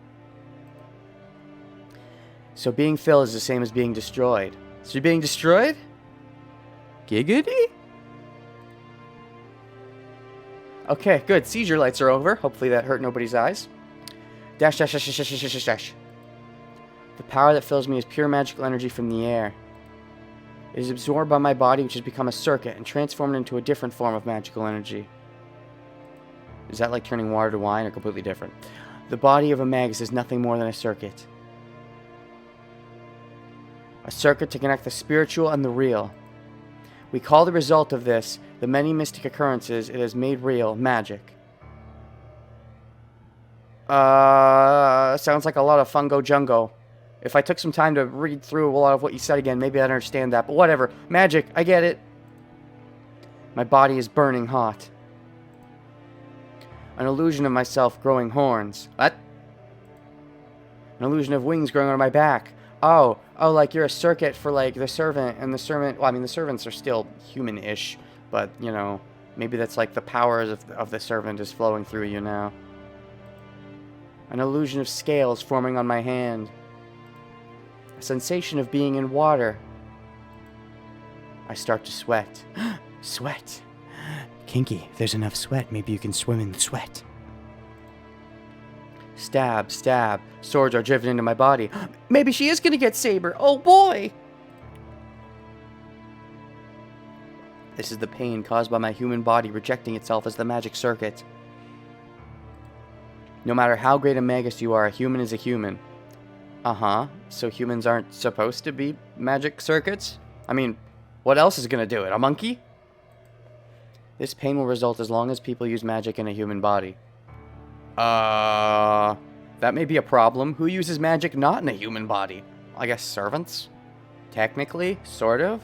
So being filled is the same as being destroyed. So you're being destroyed? Giggity? Okay, good. Seizure lights are over. Hopefully that hurt nobody's eyes. Dash, dash, dash, dash, dash, dash, dash, dash. The power that fills me is pure magical energy from the air. It is absorbed by my body, which has become a circuit, and transformed into a different form of magical energy. Is that like turning water to wine, or completely different? The body of a magus is nothing more than a circuit. A circuit to connect the spiritual and the real. We call the result of this, the many mystic occurrences it has made real, magic. Sounds like a lot of fungo jungo. If I took some time to read through a lot of what you said again, maybe I'd understand that. But whatever. Magic. I get it. My body is burning hot. An illusion of myself growing horns. What? An illusion of wings growing on my back. Oh, like you're a circuit for like the servant, and the servant, well, I mean, the servants are still human-ish, but, you know, maybe that's like the powers of the servant is flowing through you now. An illusion of scales forming on my hand. A sensation of being in water. I start to sweat. Sweat. Kinky, if there's enough sweat, maybe you can swim in the sweat. Stab, stab. Swords are driven into my body. Maybe she is gonna get Saber. Oh boy! This is the pain caused by my human body rejecting itself as the magic circuit. No matter how great a magus you are, a human is a human. Uh-huh. So humans aren't supposed to be magic circuits? I mean, what else is gonna do it? A monkey? This pain will result as long as people use magic in a human body. That may be a problem. Who uses magic not in a human body? I guess servants? Technically, sort of.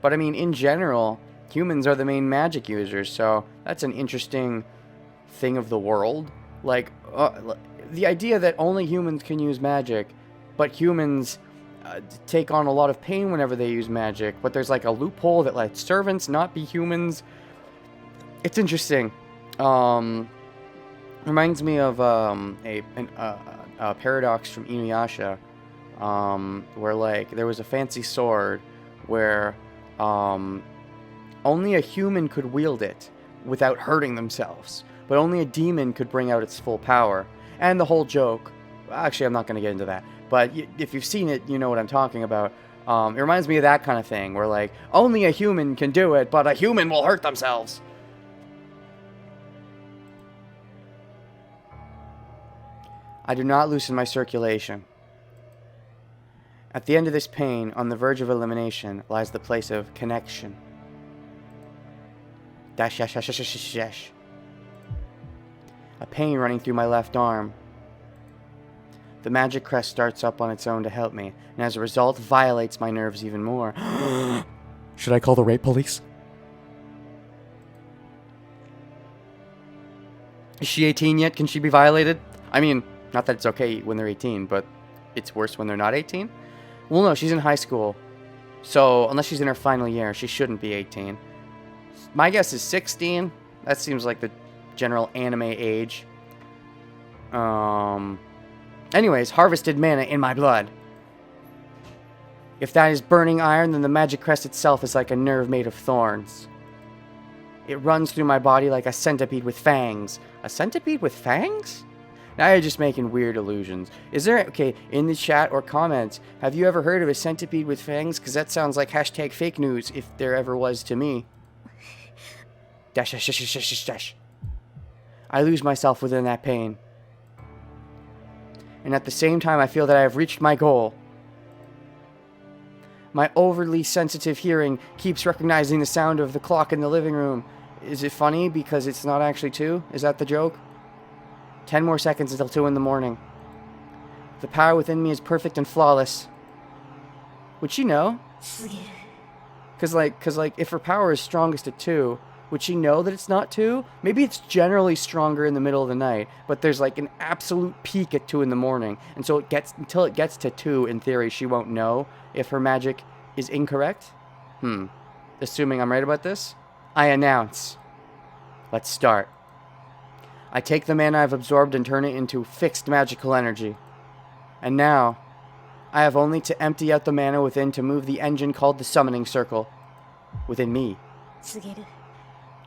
But I mean, in general, humans are the main magic users, so that's an interesting thing of the world. Like, the idea that only humans can use magic, but humans take on a lot of pain whenever they use magic, but there's like a loophole that lets servants not be humans. It's interesting. Reminds me of a paradox from Inuyasha, where like there was a fancy sword where only a human could wield it without hurting themselves, but only a demon could bring out its full power. And the whole joke, actually I'm not going to get into that, but if you've seen it, you know what I'm talking about. It reminds me of that kind of thing, where like only a human can do it, but a human will hurt themselves. I do not loosen my circulation. At the end of this pain, on the verge of elimination, lies the place of connection. Dash, dash, dash, dash, dash, dash. A pain running through my left arm. The magic crest starts up on its own to help me, and as a result, violates my nerves even more. Should I call the rape police? Is she 18 yet? Can she be violated? I mean, not that it's okay when they're 18, but it's worse when they're not 18? Well, no, she's in high school. So, unless she's in her final year, she shouldn't be 18. My guess is 16. That seems like the general anime age. Anyways, harvested mana in my blood. If that is burning iron, then the magic crest itself is like a nerve made of thorns. It runs through my body like a centipede with fangs. A centipede with fangs? Now you're just making weird illusions. Is there, okay, in the chat or comments, have you ever heard of a centipede with fangs? Because that sounds like hashtag fake news, if there ever was to me. Dash, dash, dash, dash, dash, dash. I lose myself within that pain. and at the same time I feel that I have reached my goal. My overly sensitive hearing keeps recognizing the sound of the clock in the living room. Is it funny because it's not actually 2? Is that the joke? 10 more seconds until 2 in the morning. The power within me is perfect and flawless. Would she know? Cause like, if her power is strongest at 2, would she know that it's not 2? Maybe it's generally stronger in the middle of the night, but there's like an absolute peak at 2 in the morning, and so until it gets to 2, in theory, she won't know if her magic is incorrect. Assuming I'm right about this, I announce. Let's start. I take the mana I've absorbed and turn it into fixed magical energy. And now, I have only to empty out the mana within to move the engine called the summoning circle within me.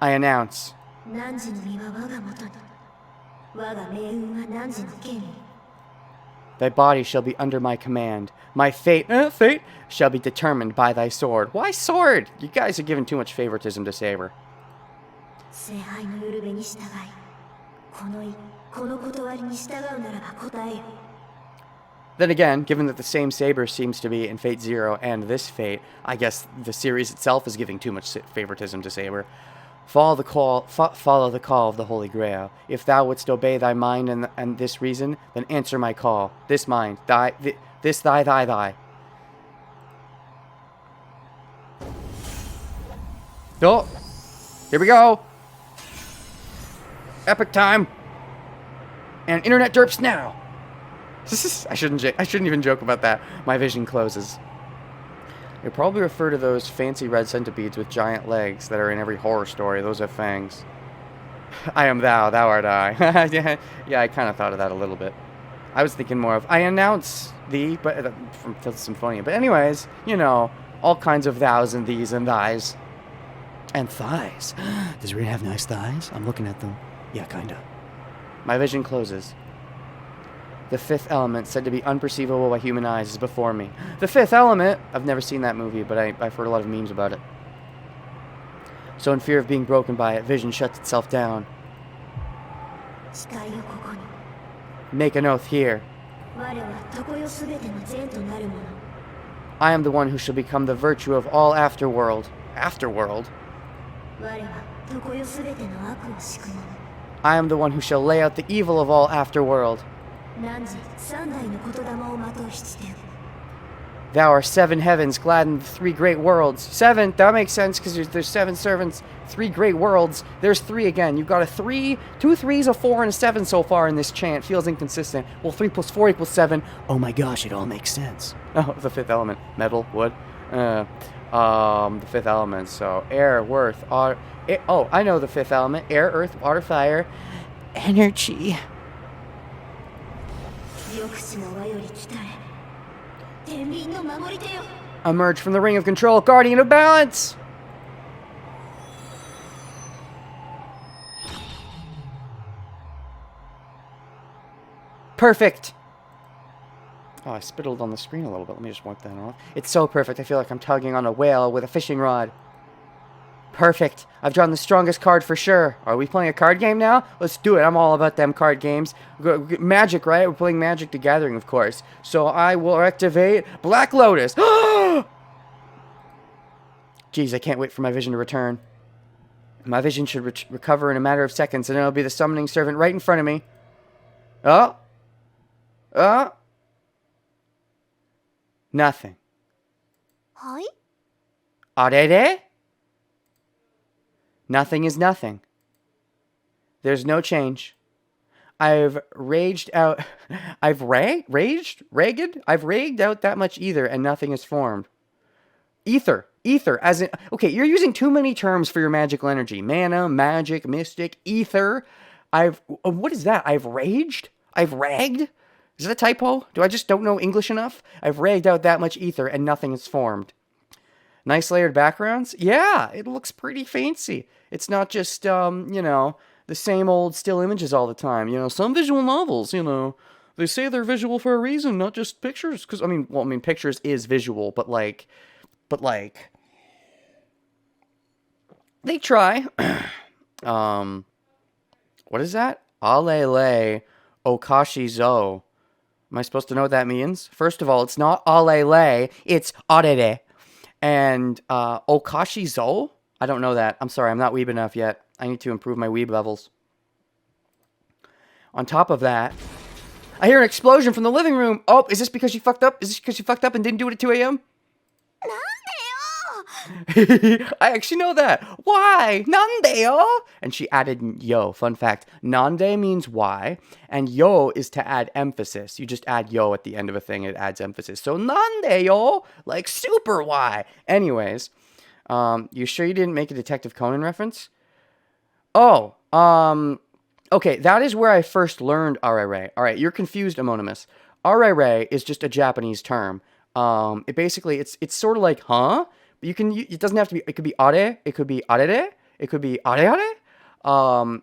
I announce. Thy body shall be under my command. My fate shall be determined by thy sword. Why sword? You guys are giving too much favoritism to Saber. Then again, given that the same Saber seems to be in Fate Zero and this Fate, I guess the series itself is giving too much favoritism to Saber. Follow the call of the Holy Grail. If thou wouldst obey thy mind and this reason, then answer my call. This mind, thy. Oh, here we go. Epic time. And internet derps now. I shouldn't even joke about that. My vision closes. They probably refer to those fancy red centipedes with giant legs that are in every horror story. Those have fangs. I am thou, thou art I. yeah, I kind of thought of that a little bit. I was thinking more of, I announce thee, but from Tales of Symphonia. But anyways, you know, all kinds of thous and these and thys. And thighs. Does Rin have nice thighs? I'm looking at them. Yeah, kinda. My vision closes. The fifth element, said to be unperceivable by human eyes, is before me. The Fifth Element! I've never seen that movie, but I've heard a lot of memes about it. So in fear of being broken by it, vision shuts itself down. Make an oath here. I am the one who shall become the virtue of all afterworld. Afterworld? I am the one who shall lay out the evil of all afterworld. Thou art 7 heavens, gladden the 3 great worlds. 7, that makes sense because there's 7 servants, 3 great worlds. There's 3 again. You've got a 3, 2 3s, a 4, and a 7 so far in this chant. Feels inconsistent. Well, 3 plus 4 equals 7. Oh my gosh, it all makes sense. Oh, the fifth element. Metal, wood. The fifth element. So, air, earth, water. Oh, I know the fifth element. Air, earth, water, fire. Energy. Emerge from the ring of control, guardian of balance! Perfect! Oh, I spittled on the screen a little bit. Let me just wipe that off. It's so perfect. I feel like I'm tugging on a whale with a fishing rod. Perfect. I've drawn the strongest card for sure. Are we playing a card game now? Let's do it. I'm all about them card games. Magic, right? We're playing Magic the Gathering, of course. So I will activate Black Lotus. Jeez, I can't wait for my vision to return. My vision should recover in a matter of seconds, and it'll be the summoning servant right in front of me. Oh. Oh. Nothing. Hi? Arere? Nothing is nothing. There's no change. I've raged out... I've raged? Ragged? I've ragged out that much ether and nothing is formed. Ether. Ether, as in... Okay, you're using too many terms for your magical energy. Mana, magic, mystic, ether. What is that? I've raged? I've ragged? Is that a typo? Do I just don't know English enough? I've ragged out that much ether and nothing is formed. Nice layered backgrounds? Yeah, it looks pretty fancy. It's not just, you know, the same old still images all the time. You know, some visual novels, you know, they say they're visual for a reason, not just pictures. Because, pictures is visual, but they try. What is that? Alele Okashi Zo. Am I supposed to know what that means? First of all, it's not alele, it's arere. And okashi zo? I don't know that. I'm sorry, I'm not weeb enough yet. I need to improve my weeb levels. On top of that, I hear an explosion from the living room. Oh, is this because she fucked up? Is this because she fucked up and didn't do it at 2 a.m.? I actually know that. Why? Nande yo? And she added yo. Fun fact. Nande means why. And yo is to add emphasis. You just add yo at the end of a thing. It adds emphasis. So nande yo? Like super why. Anyways. You sure you didn't make a Detective Conan reference? Oh. Okay. That is where I first learned arere. Alright. You're confused, Amonymous. Arere is just a Japanese term. It basically, it's sort of like, huh? It doesn't have to be, it could be are, it could be arere, it could be are.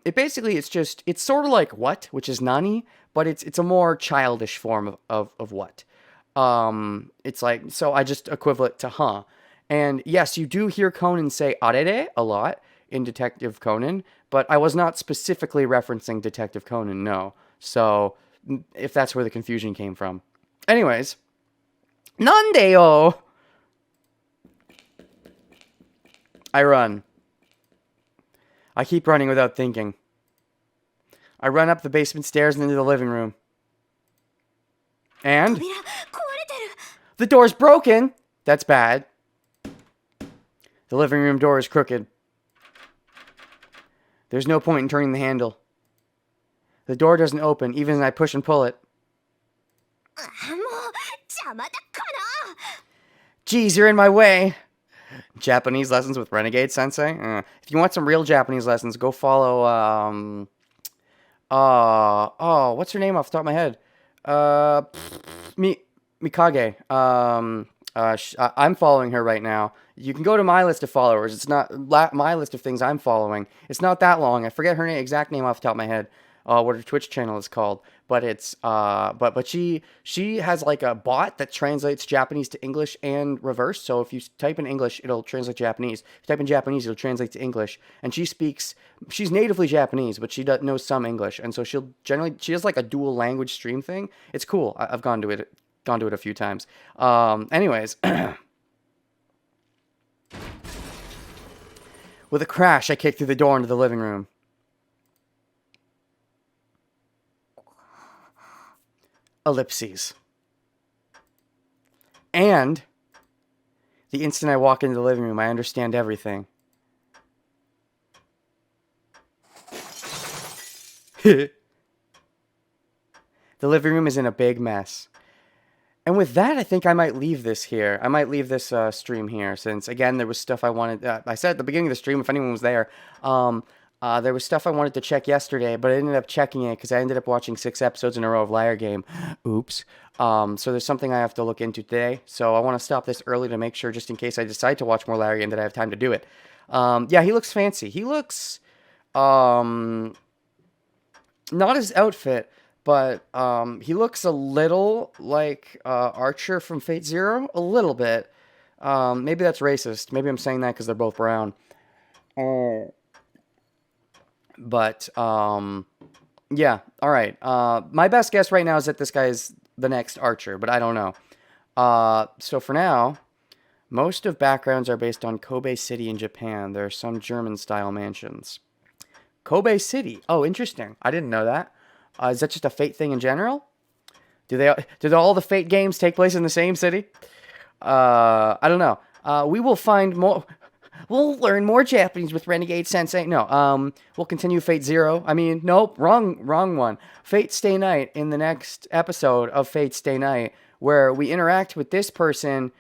It's sort of like what, which is nani, but it's a more childish form of what. It's like, so I just equivalent to huh. And yes, you do hear Conan say arere a lot in Detective Conan, but I was not specifically referencing Detective Conan, no. So, if that's where the confusion came from. Anyways, nande yo? I run. I keep running without thinking. I run up the basement stairs and into the living room. And the door's broken. That's bad. The living room door is crooked. There's no point in turning the handle. The door doesn't open even as I push and pull it. Geez, you're in my way. Japanese lessons with Renegade Sensei. If you want some real Japanese lessons, go follow. What's her name off the top of my head? Mikage. I'm following her right now. You can go to my list of followers. It's not my list of things I'm following. It's not that long. I forget her exact name off the top of my head. What her Twitch channel is called, but it's but she has like a bot that translates Japanese to English and reverse. So if you type in English, it'll translate Japanese. If you type in Japanese, it'll translate to English. And she's natively Japananish, but she knows some English, and so she does like a dual language stream thing. It's cool. I've gone to it a few times. Anyways. With a crash, I kicked through the door into the living room. Ellipses. And the instant I walk into the living room, I understand everything. The living room is in a big mess. And with that, I think I might leave this here. I might leave this stream here, since, again, there was stuff I wanted... I said at the beginning of the stream, if anyone was there, there was stuff I wanted to check yesterday, but I ended up checking it because I ended up watching 6 episodes in a row of Liar Game. Oops. So there's something I have to look into today. So I want to stop this early to make sure, just in case I decide to watch more Liar Game, that I have time to do it. Yeah, he looks fancy. He looks... not his outfit, but he looks a little like Archer from Fate Zero. A little bit. Maybe that's racist. Maybe I'm saying that because they're both brown. But, yeah, alright. My best guess right now is that this guy is the next Archer, but I don't know. So for now, most of backgrounds are based on Kobe City in Japan. There are some German-style mansions. Kobe City. Oh, interesting. I didn't know that. Is that just a Fate thing in general? Do all the Fate games take place in the same city? I don't know. We will find more... We'll learn more Japanese with Renegade Sensei. No, we'll continue Fate Zero. I mean, nope, wrong one. Fate Stay Night in the next episode of Fate Stay Night, where we interact with this person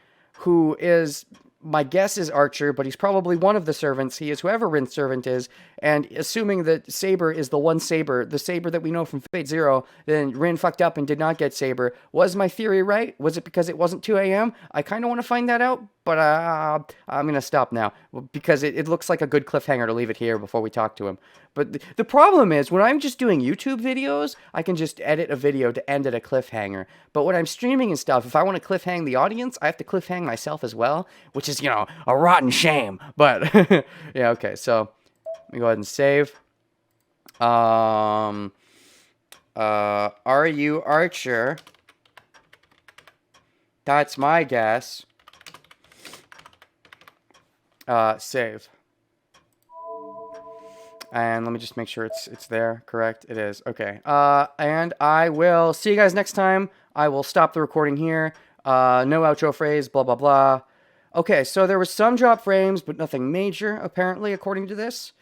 who is, my guess is Archer, but he's probably one of the servants. He is whoever Rin's servant is, and assuming that Saber is the one Saber, the Saber that we know from Fate Zero, then Rin fucked up and did not get Saber. Was my theory right? Was it because it wasn't 2 a.m.? I kind of want to find that out, but I'm going to stop now, because it looks like a good cliffhanger to leave it here before we talk to him. But the problem is, when I'm just doing YouTube videos, I can just edit a video to end at a cliffhanger. But when I'm streaming and stuff, if I want to cliffhang the audience, I have to cliffhang myself as well, which is, a rotten shame. But, yeah, okay, so let me go ahead and save. Are you Archer? That's my guess. Save. And let me just make sure it's there. Correct? It is. Okay. And I will see you guys next time. I will stop the recording here. No outro phrase, blah, blah, blah. Okay, so there was some drop frames, but nothing major, apparently, according to this.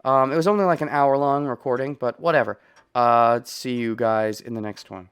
It was only like an hour-long recording, but whatever. See you guys in the next one.